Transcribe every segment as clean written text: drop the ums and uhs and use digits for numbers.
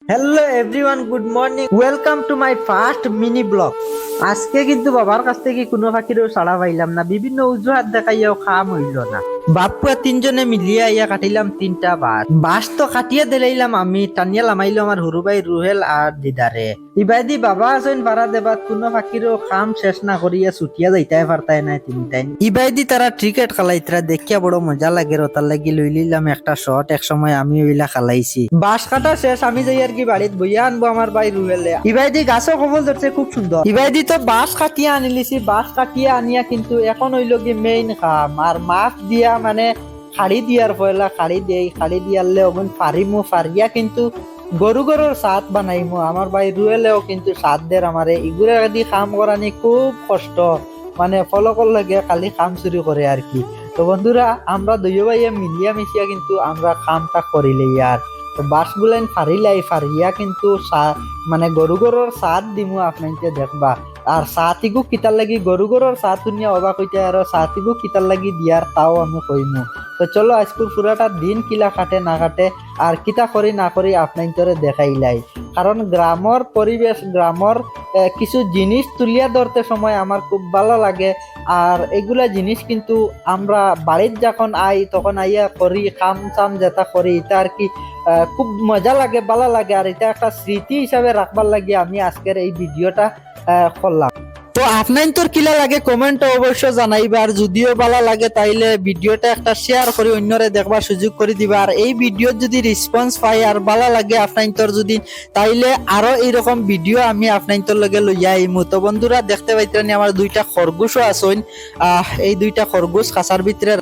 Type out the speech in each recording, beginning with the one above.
Hello everyone, good morning, welcome to my first mini blog. আজকে কিন্তু বাবার কাছ থেকে কোনো ফাঁকিরও সাড়া পাইলাম না, বিভিন্ন অজুহাত দেখাইয়াও খাম হইল না। বাপুয়া তিনজনে মিলিয়ে আইয়া কাটিলাম তিনটা বাস তো কাটিয়ে দিলাইলাম আমি, টানিয়া লামাইলো আমার হুরু ভাই রুহেল আর দিদারে। ইবাইদি বাবা আছেন ভাড়া দেবাত কোনো ফাঁকিরও খাম শেষ না করিয়া ছুটিয়া যাইতাই পারতাই নাই তিনটাই। ইবাইদি তারা ক্রিকেট খেলাইতরা দেখিয়া বড় মজা লাগে, ওটার লাগি লই লিলাম একটা শট। এক সময় আমি ওইলা খেলাইছি। বাস কাটা শেষ, আমি যাই আর কি বাড়িতে বইয়া আনবো আমার ভাই রুহেলে। ইবাইদি গাছও কবল ধরছে খুব সুন্দর। ইবাইদি তো বাস কাটিয়া আনিলিছি, বাস কাটিয়া আনিয়া কিন্তু এখন হইল কি মেইন কাম, আর মাছ দিয়া মানে খাড়ি দিয়ার পয়লা খাড়ি দিয়ারলে ওগুন ফারিমু, ফারিয়া কিন্তু গরুর সাত বানাইমু। আমার ভাই রুয়েলেও কিন্তু সাত দের আমারে এগুলা দি কাম করানি খুব কষ্ট, মানে ফলকল লাগে খালি কাম চুরি করে আর কি। তো বন্ধুরা, আমরা দুইও ভাইয়া মিলিয়া মিশিয়া কিন্তু আমরা কামটা করিলেই আর তো বাসগুলাইন ফারিয়া কিন্তু মানে গরুর সাত দিমু আপনাকে দেখবা। আর সাতিগু কিতার লাগি গরুর সাত শুনিয়া অবাক হইতে, আর সাতিগু কিতার লাগি দিয়ার তাও আমি কইমু। তো চলো আজকুর পুরাটা দিন কিলা কাটে না কাটে আর কিতা করি না করি আপনাইতরে দেখাইলাই। কারণ গ্রামর পরিবেশ, গ্রামর কিছু জিনিস তুলিয়া ধরতে সময় আমার খুব ভালো লাগে। আর এগুলা জিনিস কিন্তু আমরা বাড়িতে যখন আই তখন আইয়া করি, কাম চাম যেটা করি এটা আর কি খুব মজা লাগে, ভালো লাগে। আর এটা একটা স্মৃতি হিসাবে রাখবার লাগে আমি আজকের এই ভিডিওটা করলাম। তো আপনার তোর কিলা লাগে কমেন্ট অবশ্য জানাইবা, আর যদিও ভালো লাগে তাইলে ভিডিওটা একটা শেয়ার করে অন্যরে দেখবার সুযোগ করে দিবা। আর এই ভিডিওর যদি রেসপন্স পাই আর ভালো লাগে আপনার তোর যদি, তাইলে আরো এইরকম ভিডিও আমি আপনার তোর লগে লইয়া আইমু। তো বন্ধুরা দেখতে পাইতেন আমার দুইটা খরগোশও আছেন, এই দুইটা খরগোশ খাঁচার ভিতরে।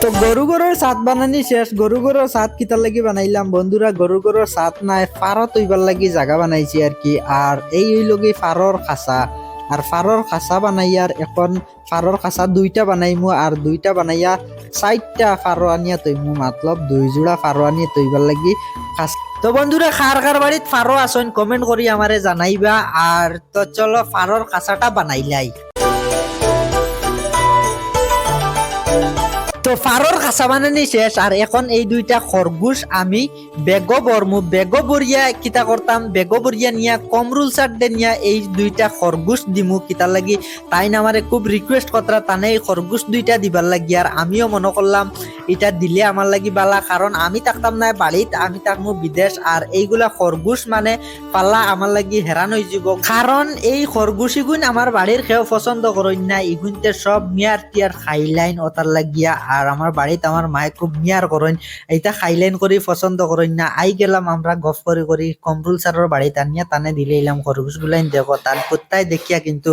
তো গরুর সাত বানানি শেষ। গরুর সাত কিতার লাগি বানাইলাম বন্ধুরা, গরুর সাত নাই ফারো তৈবার লাগি জায়গা বানাইছি আর কি। আর এই লগে ফারর খাসা, আর ফারর খাসা বানাইয়ার এখন ফারর খাসা দুইটা বানাইমু, আর দুইটা বানাইয়া 4টা ফারো আনিয়া তৈমু, মতলব 2 জোড়া ফারো আনিয়া তৈবার লাগি খাস। তো বন্ধুরা কার বাড়িত ফারো আসেন কমেন্ট করি আমারে জানাইবা। আর তো চলো ফারর খাসাটা বানাইলাই। তো ফারর খাসা বানানি শেষ, আর এখন এই দুইটা খরগোশ আমি বেগো বরমু। বেগো বরিয়া কিতা করতাম, বেগো বরিয়া নিয়া কমরুল সাড্ডে নিয়া এই দুইটা খরগোশ দিমু। কিতার লাগি তাই না আমারে খুব রিকোয়েস্ট কতরা তানে এই খরগোশ দুইটা দিবার লাগি। আর আমিও মনে করলাম এটা দিলে আমার লাগি বালা, কারণ আমি থাকতাম না বাড়িত, আমি থাকবো বিদেশ। আর এইগুলা খরগোশ মানে পাল্লা আমার লাগি হেরান হয়ে যাব, কারণ এই খরগোশিগুন আমার বাড়ির খেয়েও পছন্দ করেন না। ইগুনতে সব মিয়ার টিয়ার খাইলাইন ওটার লাগিয়া। আর আমার বাড়িতে আমার মায়ে খুব মিয়ার করেন, এইটা খাইলাইন করে পছন্দ করেন না। আই গেলাম আমরা গফ করি কমরুল স্যারের বাড়িতে আনিয়া তানে দিলে এলাম খরগোশ গুলাইন দেখো, তার কোথায় দেখিয়া কিন্তু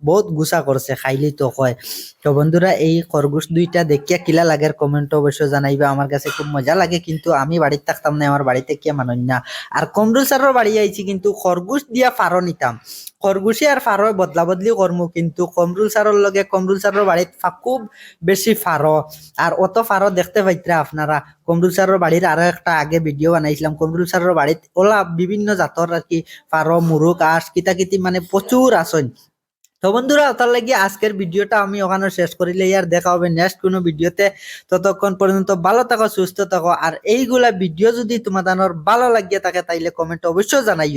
বহুত গুছা করছে, খাইলি তো কয়। তো বন্ধুরা এই খরগোশ দুইটা দেখিয়া কিলা লাগের কমেন্ট অবশ্য জানাইবা। আমার কাছে খুব মজা লাগে, কিন্তু আমি বাড়িতে থাকতাম না, আমার বাড়িতে কে মানন না। আর কমরুল স্যারের বাড়ি আইছি কিন্তু খরগোশ দিয়া ফারো নিতাম, খরগোশে আর ফারো বদলা বদলি করমু। কিন্তু কমরুল স্যারের লগে কমরুল স্যারের বাড়িত খুব বেশি ফারো, আর অত ফারো দেখতে পাইতরা আপনারা। কমরুল স্যারের বাড়ির আরো একটা আগে ভিডিও বানাইছিলাম, কমরুল স্যারের বাড়িত ওলা বিভিন্ন জাতর আর কি ফারো, মুরুক, আঁশ কিতাকিতি মানে প্রচুর আসন। তো বন্ধুরা তার লাগি আজকের ভিডিওটা আমি ওখানে শেষ করিলে, আর দেখা হবে নেক্সট কোনো ভিডিওতে। ততক্ষণ পর্যন্ত ভালো থাকো, সুস্থ থাকো। আর এইগুলা ভিডিও যদি তোমাদের ভালো লাগিয়ে থাকে তাইলে কমেন্ট অবশ্যই জানাই।